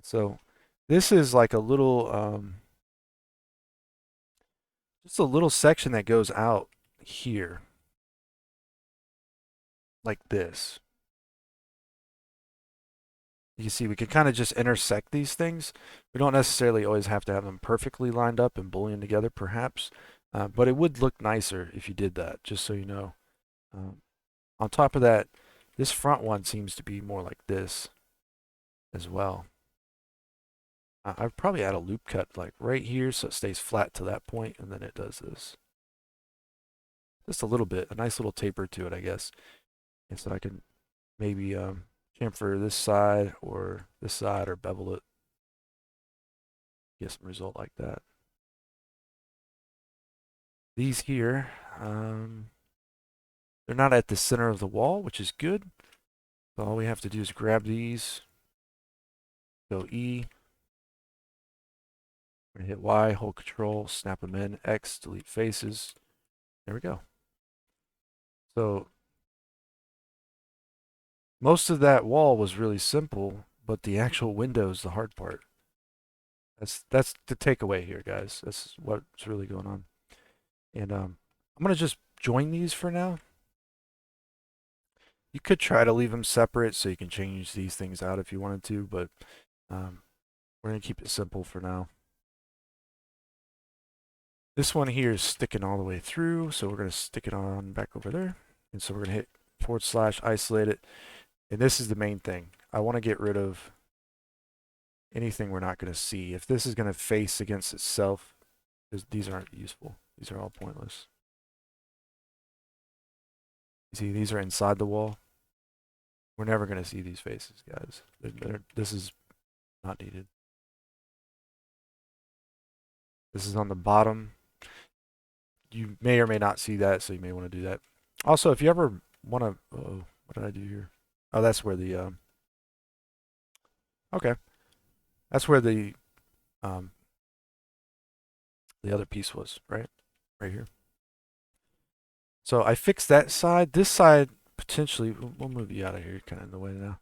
So this is like a little, just a little section that goes out here, like this. You see, we can kind of just intersect these things. We don't necessarily always have to have them perfectly lined up and boolean together, perhaps, but it would look nicer if you did that, just so you know. On top of that, this front one seems to be more like this as well. I'd probably add a loop cut like right here so it stays flat to that point, and then it does this. Just a little bit, a nice little taper to it, I guess. And so I can maybe chamfer this side or bevel it. Get some result like that. These here, they're not at the center of the wall, which is good. So all we have to do is grab these, go E, we're gonna hit Y, hold control, snap them in, X, delete faces. There we go. So most of that wall was really simple, but the actual window is the hard part. That's the takeaway here, guys. That's what's really going on. And I'm gonna just join these for now. You could try to leave them separate so you can change these things out if you wanted to, but we're gonna keep it simple for now. This one here is sticking all the way through, so we're gonna stick it on back over there. And so we're gonna hit / isolate it. And this is the main thing. I want to get rid of anything we're not going to see. If this is going to face against itself, these aren't useful. These are all pointless. You see, these are inside the wall. We're never going to see these faces, guys. This is not needed. This is on the bottom. You may or may not see that, so you may want to do that. Also, if you ever want to... Oh, what did I do here? Oh, that's where the... Okay. That's where the other piece was, right? Right here. So I fixed that side. This side, potentially... We'll move you out of here. You're kind of in the way now.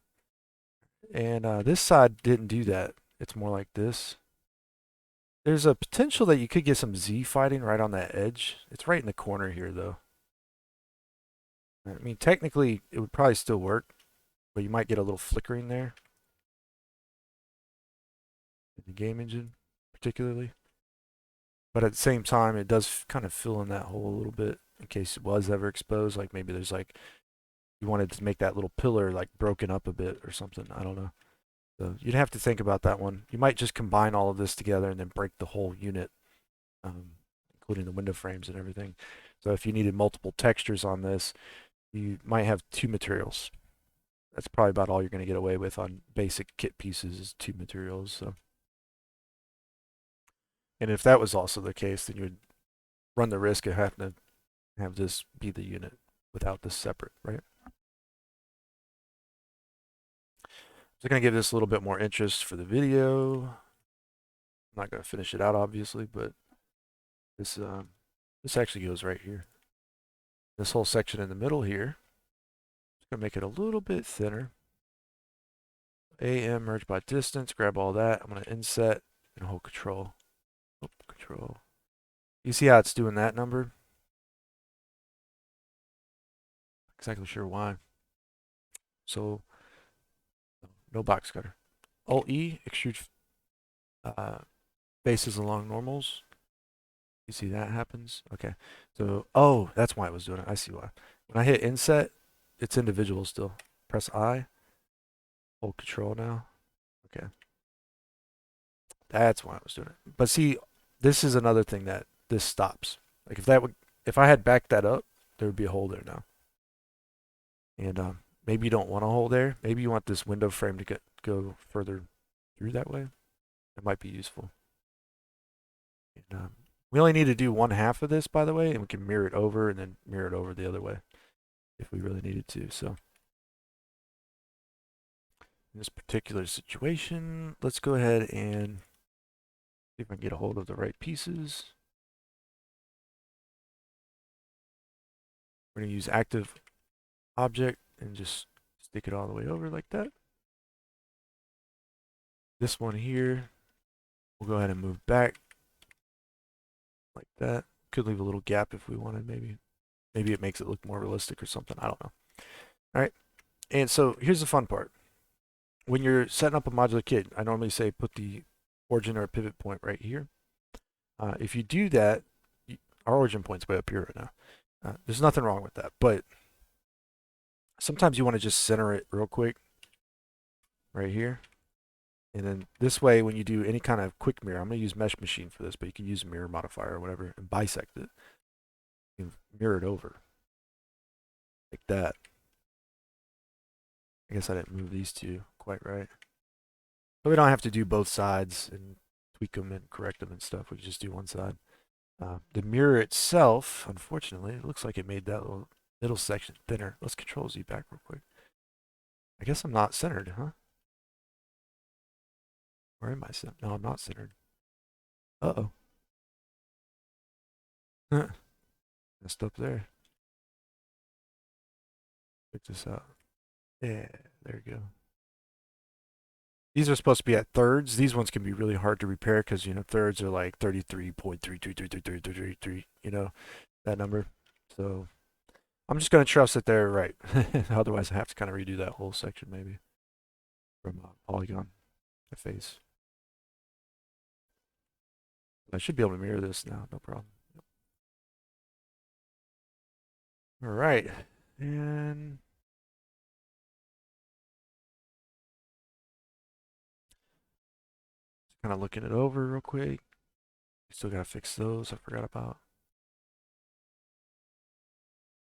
And this side didn't do that. It's more like this. There's a potential that you could get some Z fighting right on that edge. It's right in the corner here, though. I mean, technically, it would probably still work, but you might get a little flickering there. In the game engine, particularly. But at the same time, it does kind of fill in that hole a little bit in case it was ever exposed. Like maybe there's like, you wanted to make that little pillar like broken up a bit or something. I don't know. So you'd have to think about that one. You might just combine all of this together and then break the whole unit, including the window frames and everything. So if you needed multiple textures on this, you might have 2 materials. That's probably about all you're going to get away with on basic kit pieces is 2 materials. So, and if that was also the case, then you would run the risk of having to have this be the unit without this separate, right? So I'm going to give this a little bit more interest for the video. I'm not going to finish it out, obviously, but this actually goes right here. This whole section in the middle here. Just going to make it a little bit thinner. AM merge by distance. Grab all that. I'm going to inset and hold control. Oh, control. You see how it's doing that number? Not exactly sure why. So no box cutter. Alt E, extrude faces along normals. You see that happens? Okay. So, oh, that's why it was doing it. I see why. When I hit inset, it's individual still. Press I. Hold control now. Okay. That's why I was doing it. But see, this is another thing that this stops. Like if I had backed that up, there would be a hole there now. And maybe you don't want a hole there. Maybe you want this window frame to go further through that way. It might be useful. And, we only need to do 1/2 of this, by the way, and we can mirror it over and then mirror it over the other way if we really needed to. So in this particular situation, let's go ahead and see if I can get a hold of the right pieces. We're going to use active object and just stick it all the way over like that. This one here, we'll go ahead and move back like that. Could leave a little gap if we wanted, maybe. Maybe it makes it look more realistic or something. I don't know. All right. And so here's the fun part. When you're setting up a modular kit, I normally say put the origin or pivot point right here. If you do that, our origin point's way up here right now. There's nothing wrong with that, but sometimes you want to just center it real quick right here. And then this way, when you do any kind of quick mirror, I'm going to use Mesh Machine for this, but you can use a mirror modifier or whatever and bisect it. You can mirror it over like that. I guess I didn't move these two quite right. But we don't have to do both sides and tweak them and correct them and stuff. We can just do one side. The mirror itself, unfortunately, it looks like it made that little middle section thinner. Let's Control Z back real quick. I guess I'm not centered, huh? Where am I centered? No, I'm not centered. Uh-oh. Messed up there. Check this out. Yeah, there you go. These are supposed to be at thirds. These ones can be really hard to repair because, you know, thirds are like 33.3333333, you know, that number. So I'm just going to trust that they're right. Otherwise, I have to kind of redo that whole section maybe from polygon to face. I should be able to mirror this now, no problem. All right. And kind of looking it over real quick. Still got to fix those I forgot about.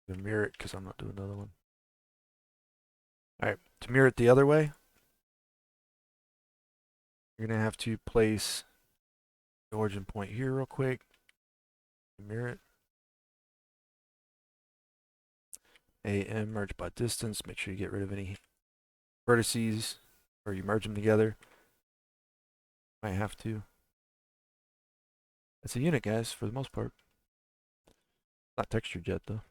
I'm gonna mirror it because I'm not doing another one. All right, to mirror it the other way, you're gonna have to place the origin point here real quick. Mirror it. AM merge by distance. Make sure you get rid of any vertices or you merge them together. Might have to. It's a unit, guys, for the most part. Not textured yet, though.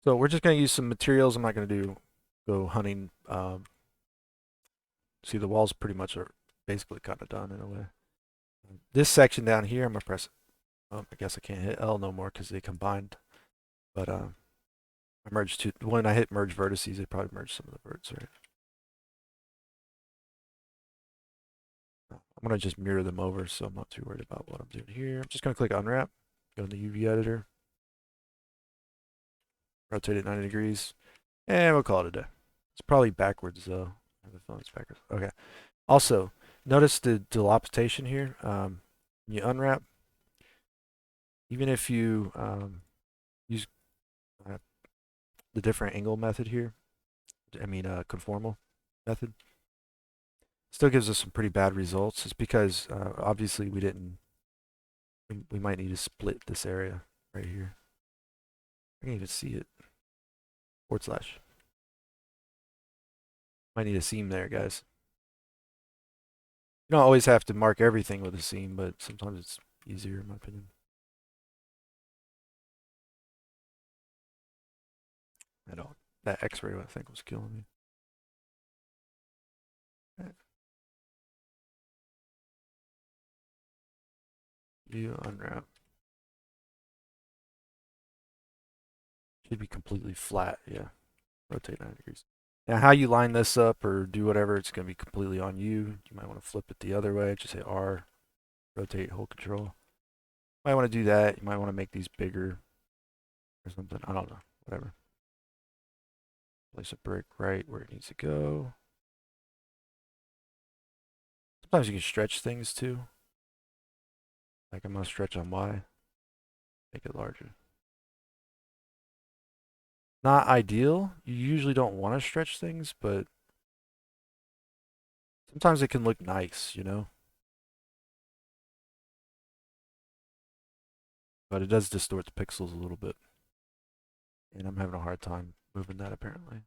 So we're just going to use some materials. I'm not going to go hunting. See, the walls pretty much are basically kind of done in a way. This section down here, I'm going to press. I guess I can't hit L no more because they combined. But I merged two. When I hit merge vertices, it probably merged some of the verts, right? I'm going to just mirror them over, so I'm not too worried about what I'm doing here. I'm just going to click Unwrap, go in the UV editor, rotate it 90 degrees, and we'll call it a day. It's probably backwards, though. The phone's backwards. Okay. Also, notice the dilapidation here. When you unwrap, even if you use the different angle method here, conformal method, still gives us some pretty bad results. It's because obviously we might need to split this area right here. I can't even see it. /. Might need a seam there, guys. You don't always have to mark everything with a seam, but sometimes it's easier in my opinion. I don't. That X-ray I think was killing me. You unwrap. Should be completely flat, yeah. Rotate 90 degrees. Now how you line this up or do whatever, it's going to be completely on you. You might want to flip it the other way. Just hit R, rotate, hold control. You might want to do that. You might want to make these bigger or something. I don't know. Whatever. Place a brick right where it needs to go. Sometimes you can stretch things too. Like I'm going to stretch on Y. Make it larger. Not ideal. You usually don't want to stretch things, but sometimes it can look nice, you know? But it does distort the pixels a little bit. And I'm having a hard time moving that apparently.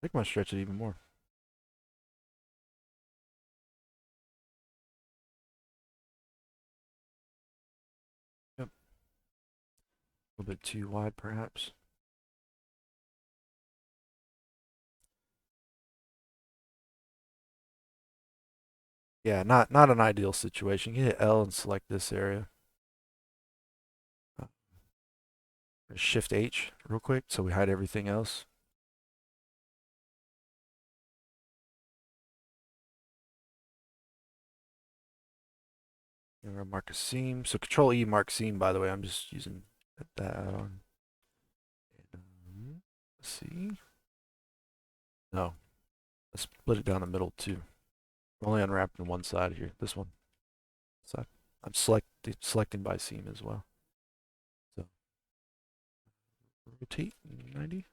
I think I might stretch it even more. Yep. A little bit too wide perhaps. Yeah, not an ideal situation. You hit L and select this area. Shift H real quick so we hide everything else. And we're gonna mark a seam. So Control E mark seam, by the way. I'm just using that on. Let's see. No. Let's split it down the middle too. We're only unwrapping one side here. This one. So I'm selecting by seam as well. So rotate 90.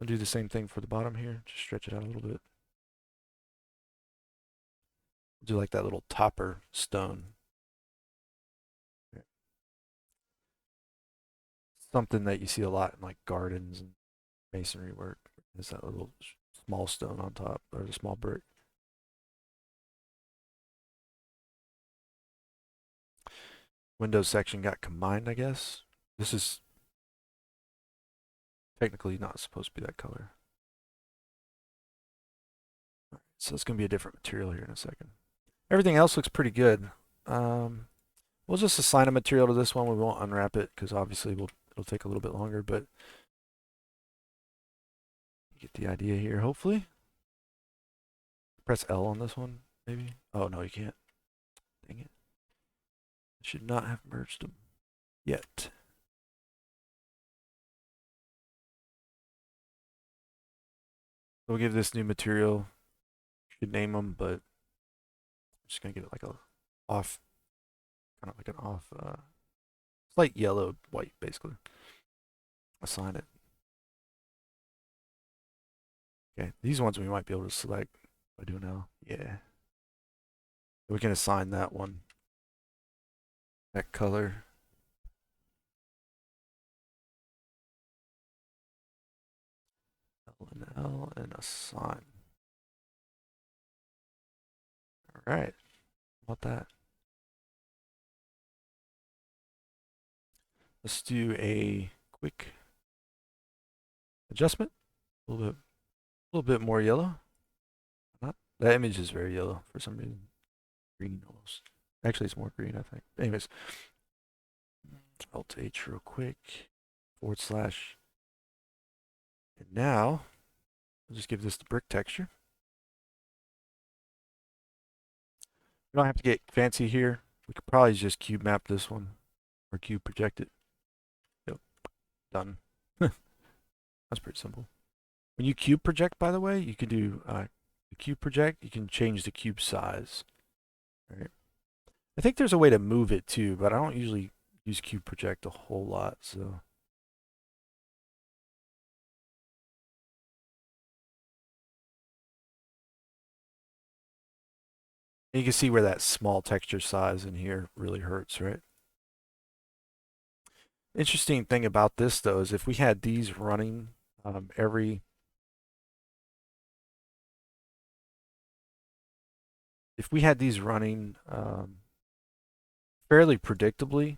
I'll do the same thing for the bottom here. Just stretch it out a little bit. Do like that little topper stone. Something that you see a lot in like gardens and masonry work is that little small stone on top, or the small brick. Windows section got combined, I guess. This is technically not supposed to be that color. All right, so it's going to be a different material here in a second. Everything else looks pretty good. We'll just assign a material to this one. We won't unwrap it because obviously it'll take a little bit longer, but you get the idea here, hopefully. Press L on this one, maybe. Oh, no, you can't. Dang it. I should not have merged them yet. We'll give this new material, should name them, but I'm just going to give it like a off, kind of like an off, slight yellow, white, basically. Assign it. Okay, these ones we might be able to select. I do now. Yeah. We can assign that one. That color. L and L and assign. All right. How about that? Let's do a quick adjustment. A little bit more yellow. Not that image is very yellow for some reason. Green almost. Actually, it's more green, I think. Anyways, Alt H real quick. / And now, we'll just give this the brick texture. We don't have to get fancy here. We could probably just cube map this one or cube project it. Yep, done. That's pretty simple. When you cube project, by the way, you can do the cube project. You can change the cube size. All right. I think there's a way to move it too, but I don't usually use cube project a whole lot, so. And you can see where that small texture size in here really hurts, right? Interesting thing about this though is if we had these running if we had these running fairly predictably,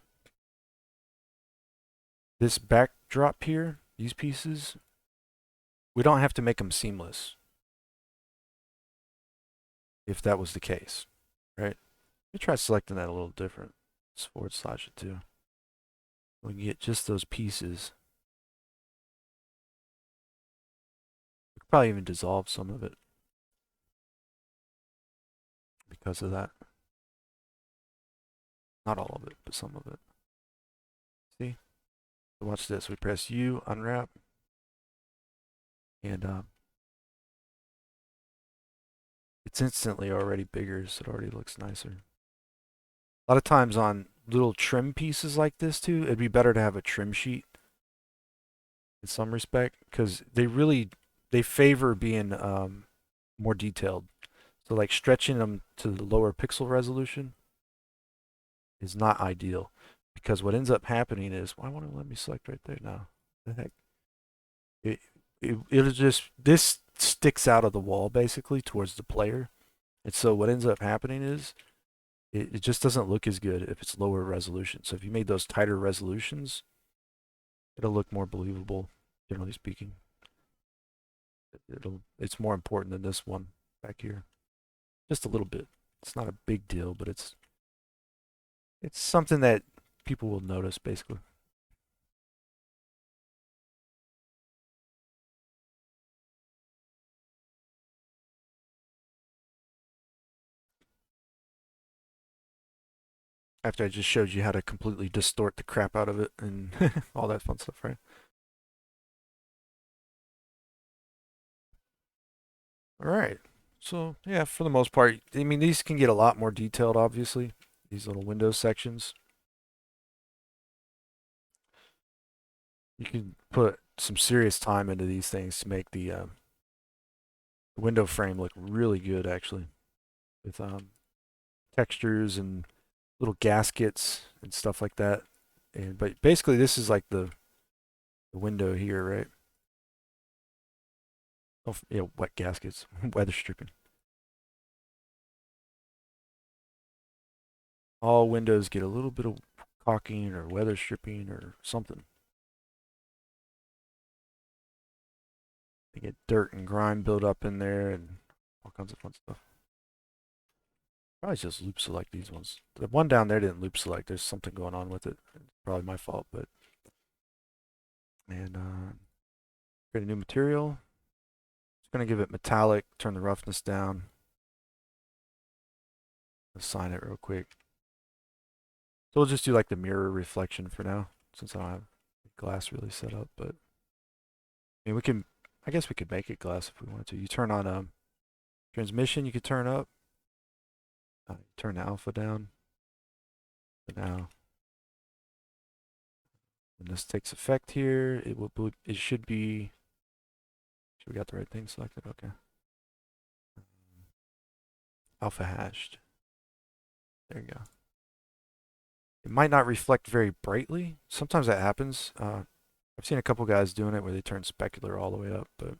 this backdrop here, these pieces, we don't have to make them seamless if that was the case, right? Let me try selecting that a little different. Let's / it too. We can get just those pieces. We could probably even dissolve some of it because of that. Not all of it, but some of it. See? So watch this. We press U, unwrap, and it's instantly already bigger, so it already looks nicer. A lot of times on little trim pieces like this too, it'd be better to have a trim sheet in some respect because they favor being more detailed. So like stretching them to the lower pixel resolution is not ideal because what ends up happening is, why won't it let me select right there now? The heck? It'll just, this sticks out of the wall basically towards the player. And so what ends up happening is it just doesn't look as good if it's lower resolution. So if you made those tighter resolutions, it'll look more believable, generally speaking. It's more important than this one back here. Just a little bit. It's not a big deal, but it's something that people will notice basically. After I just showed you how to completely distort the crap out of it and all that fun stuff, right? All right. So yeah, for the most part, I mean, these can get a lot more detailed, obviously, these little window sections. You can put some serious time into these things to make the window frame look really good, actually, with textures and little gaskets and stuff like that. And but basically, this is like the window here, right? Oh, yeah, wet gaskets, weather stripping. All windows get a little bit of caulking or weather stripping or something. They get dirt and grime built up in there and all kinds of fun stuff. Probably just loop select these ones. The one down there didn't loop select. There's something going on with it. It's probably my fault, but and create a new material. Just gonna give it metallic. Turn the roughness down. Assign it real quick. So we'll just do like the mirror reflection for now, since I don't have glass really set up. But I mean, we can. I guess we could make it glass if we wanted to. You turn on transmission. You could turn up. Turn the alpha down. But now, when this takes effect here, it will. It should be. Should we got the right thing selected? Okay. Alpha hashed. There you go. It might not reflect very brightly. Sometimes that happens. I've seen a couple guys doing it where they turn specular all the way up, but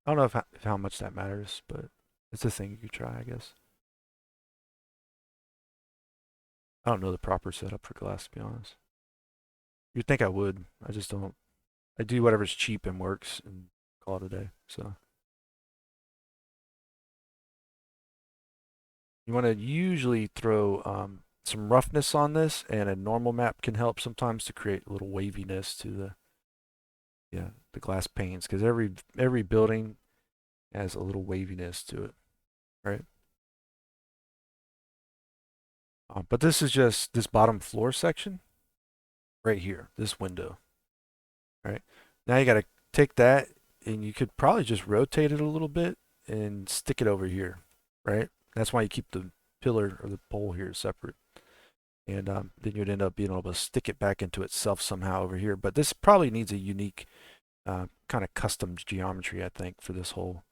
I don't know if how much that matters, but it's a thing you could try, I guess. I don't know the proper setup for glass, to be honest. You'd think I would. I just don't. I do whatever's cheap and works and call it a day. So you want to usually throw some roughness on this, and a normal map can help sometimes to create a little waviness to the glass panes, because every building has a little waviness to it, right? But this is just this bottom floor section right here, this window, right? Now you got to take that and you could probably just rotate it a little bit and stick it over here, right? That's why you keep the pillar or the pole here separate. And then you'd end up being able to stick it back into itself somehow over here. But this probably needs a unique kind of custom geometry, I think, for this whole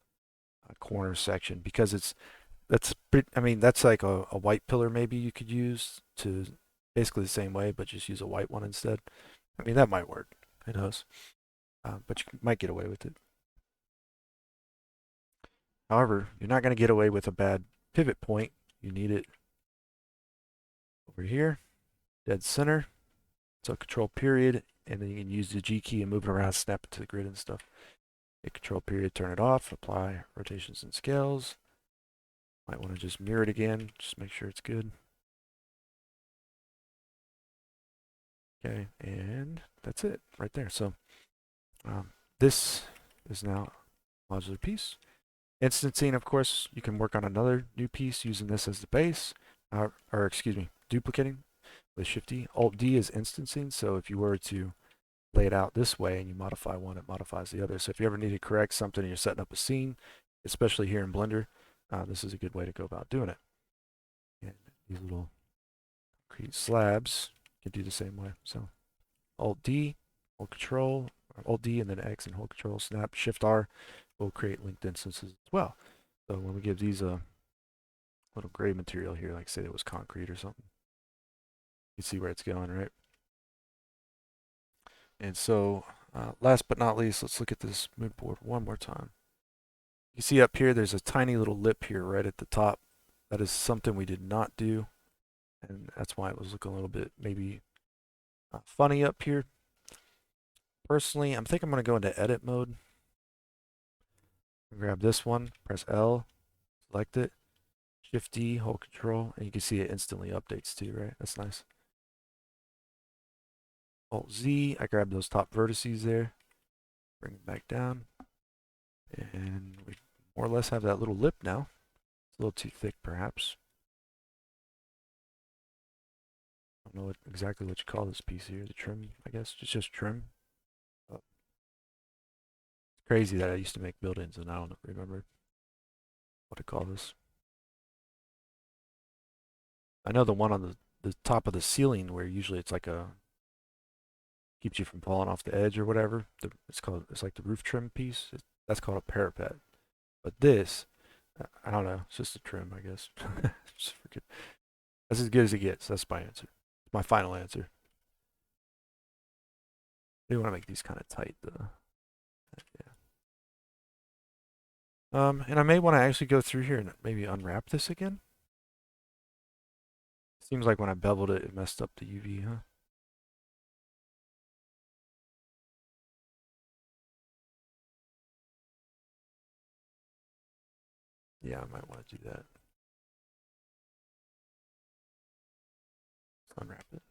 corner section, because that's pretty, I mean, that's like a white pillar maybe you could use to basically the same way, but just use a white one instead. I mean, that might work. Who knows? But you might get away with it. However, you're not going to get away with a bad pivot point. You need it over here, dead center. So control period, and then you can use the G key and move it around, snap it to the grid and stuff. Hit control period, turn it off, apply rotations and scales. Might want to just mirror it again, just make sure it's good. Okay, and that's it right there. So this is now a modular piece. Instancing, of course, you can work on another new piece using this as the base, or excuse me, duplicating with Shift D. Alt D is instancing, so if you were to lay it out this way and you modify one, it modifies the other. So if you ever need to correct something and you're setting up a scene, especially here in Blender, this is a good way to go about doing it. And these little concrete slabs you can do the same way. So Alt D, hold Control, Alt D and then X and hold Control, snap, Shift R will create linked instances as well. So when we give these a little gray material here, like say it was concrete or something, you see where it's going, right? And so last but not least, let's look at this mood board one more time. You see up here, there's a tiny little lip here right at the top. That is something we did not do, and that's why it was looking a little bit maybe funny up here. Personally, I think I'm going to go into edit mode. Grab this one, press L, select it, Shift D, hold Control, and you can see it instantly updates too, right? That's nice. Alt Z, I grab those top vertices there, bring it back down, and we more or less have that little lip now. It's a little too thick, perhaps. I don't know exactly what you call this piece here. The trim, I guess. It's just trim. It's crazy that I used to make buildings and I don't remember. what to call this. I know the one on the top of the ceiling where usually it's like a keeps you from falling off the edge or whatever. It's like the roof trim piece. That's called a parapet. But this, I don't know. It's just a trim, I guess. Just forget. That's as good as it gets. That's my answer. My final answer. We want to make these kind of tight though. Yeah. And I may want to actually go through here and maybe unwrap this again. Seems like when I beveled it, it messed up the UV, huh? Yeah, I might want to do that. Let's unwrap it.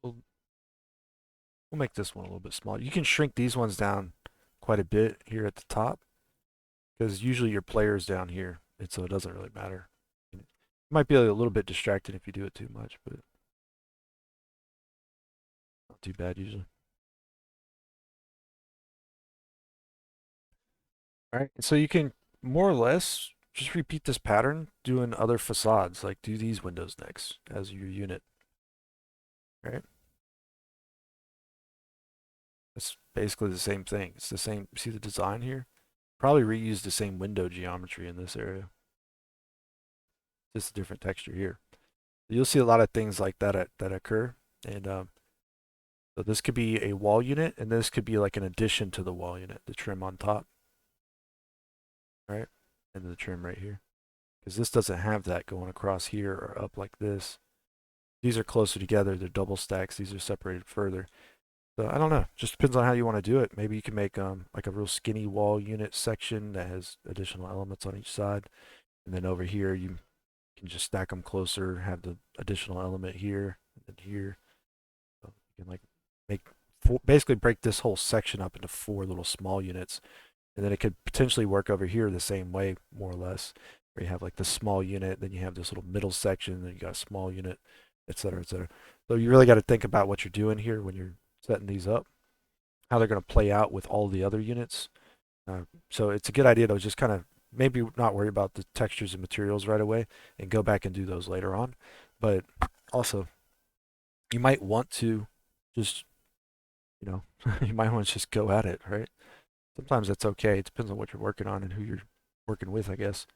We'll, we'll make this one a little bit smaller. You can shrink these ones down quite a bit here at the top because usually your player's down here, and so it doesn't really matter. It might be a little bit distracting if you do it too much, but not too bad usually. All right, so you can more or less just repeat this pattern doing other facades, like do these windows next as your unit, right? It's basically the same thing. It's the same. See the design here? Probably reuse the same window geometry in this area. Just a different texture here. You'll see a lot of things like that that occur. And so this could be a wall unit, and this could be like an addition to the wall unit, the trim on top, right? And the trim right here. Because this doesn't have that going across here or up like this. These are closer together. They're double stacks. These are separated further. So I don't know. Just depends on how you want to do it. Maybe you can make like a real skinny wall unit section that has additional elements on each side. And then over here you can just stack them closer, have the additional element here and then here. So you can like make basically break this whole section up into four little small units. And then it could potentially work over here the same way, more or less, where you have like the small unit, then you have this little middle section, then you got a small unit, et cetera, et cetera. So you really got to think about what you're doing here when you're setting these up, how they're going to play out with all the other units. So it's a good idea to just kind of maybe not worry about the textures and materials right away and go back and do those later on. But also, you might want to just, you know, you might want to just go at it, right? Sometimes that's okay. It depends on what you're working on and who you're working with, I guess.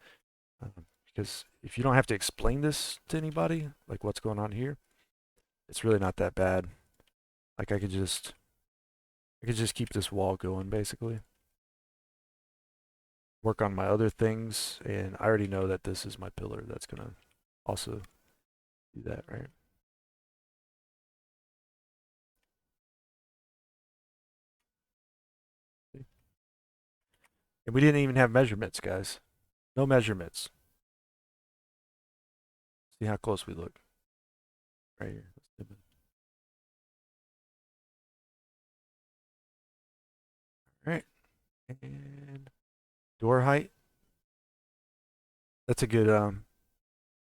Because if you don't have to explain this to anybody, like what's going on here, it's really not that bad. Like I could just keep this wall going basically. Work on my other things, and I already know that this is my pillar that's gonna also do that, right? And we didn't even have measurements, guys. No measurements. See how close we look right here. All right, and door height. That's a good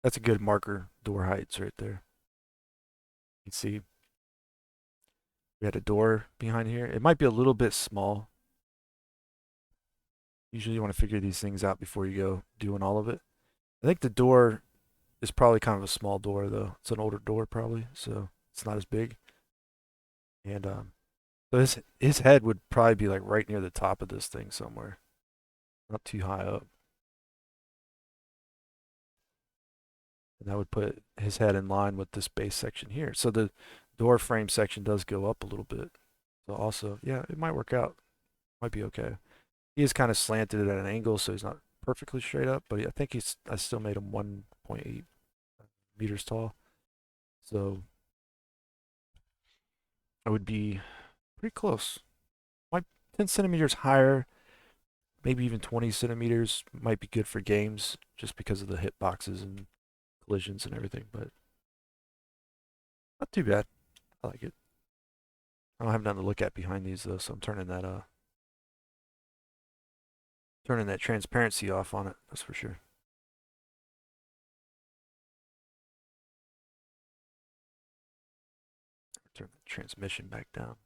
that's a good marker. Door heights right there. You can see we had a door behind here. It might be a little bit small. Usually you want to figure these things out before you go doing all of it. I think the door is probably kind of a small door though. It's an older door probably, so it's not as big. And so his head would probably be like right near the top of this thing somewhere, not too high up. And that would put his head in line with this base section here. So the door frame section does go up a little bit. So also, yeah, it might work out. Might be okay. He is kind of slanted at an angle, so he's not perfectly straight up, but I think I still made him 1.8 meters tall. So I would be pretty close. Might 10 centimeters higher, maybe even 20 centimeters might be good for games just because of the hit boxes and collisions and everything, but not too bad. I like it. I don't have nothing to look at behind these though, so I'm turning that transparency off on it, that's for sure. Turn the transmission back down.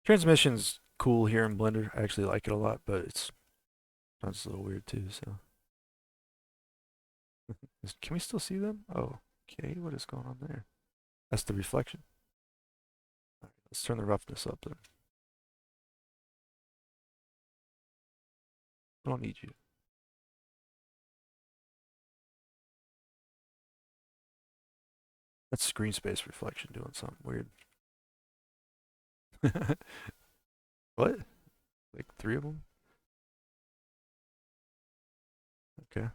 Transmission's cool here in Blender. I actually like it a lot, but it's a little weird too. So, can we still see them? Oh, okay. What is going on there? That's the reflection. All right, let's turn the roughness up then. I don't need you. That's screen space reflection doing something weird. What? Like three of them? Okay.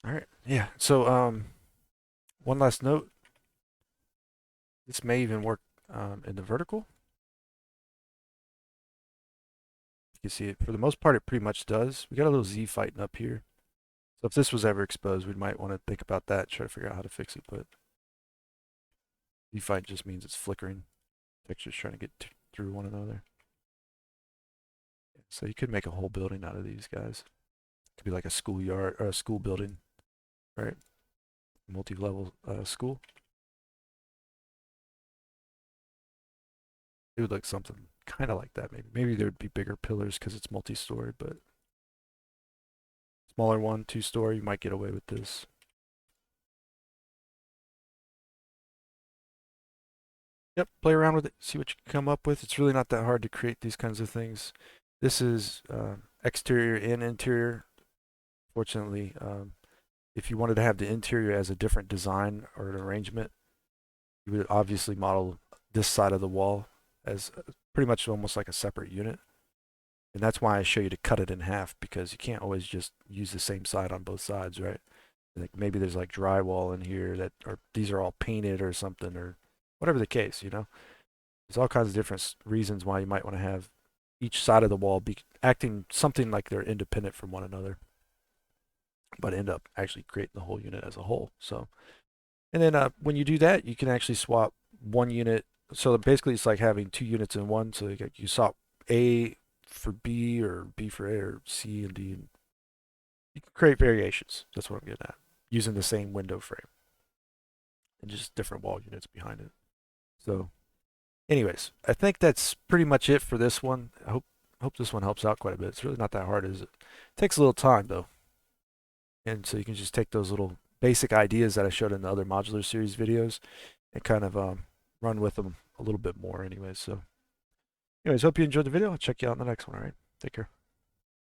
All right. Yeah. So, one last note. This may even work in the vertical. You can see it. For the most part, it pretty much does. We got a little Z fighting up here. So if this was ever exposed, we might want to think about that, try to figure out how to fix it. But Z fight just means it's flickering. Textures trying to get through one another. So you could make a whole building out of these guys. It could be like a schoolyard or a school building, right? Multi-level school. It would look something kind of like that, maybe. Maybe there would be bigger pillars because it's multi-story, but smaller one, two-story, you might get away with this. Yep, play around with it, see what you can come up with. It's really not that hard to create these kinds of things. This is exterior and interior. Fortunately, if you wanted to have the interior as a different design or an arrangement, you would obviously model this side of the wall as pretty much almost like a separate unit. And that's why I show you to cut it in half, because you can't always just use the same side on both sides, right? Like maybe there's like drywall in here that, or these are all painted or something, or whatever the case, you know? There's all kinds of different reasons why you might want to have each side of the wall be acting something like they're independent from one another, but end up actually creating the whole unit as a whole. So, and then when you do that, you can actually swap one unit. So basically, it's like having two units in one. So you swap A for B, or B for A, or C and D. And you can create variations. That's what I'm getting at, using the same window frame and just different wall units behind it. So, anyways, I think that's pretty much it for this one. I hope this one helps out quite a bit. It's really not that hard, is it? It takes a little time though, and so you can just take those little basic ideas that I showed in the other modular series videos and kind of run with them a little bit more anyways. So anyways, hope you enjoyed the video. I'll check you out in the next one. All right, take care.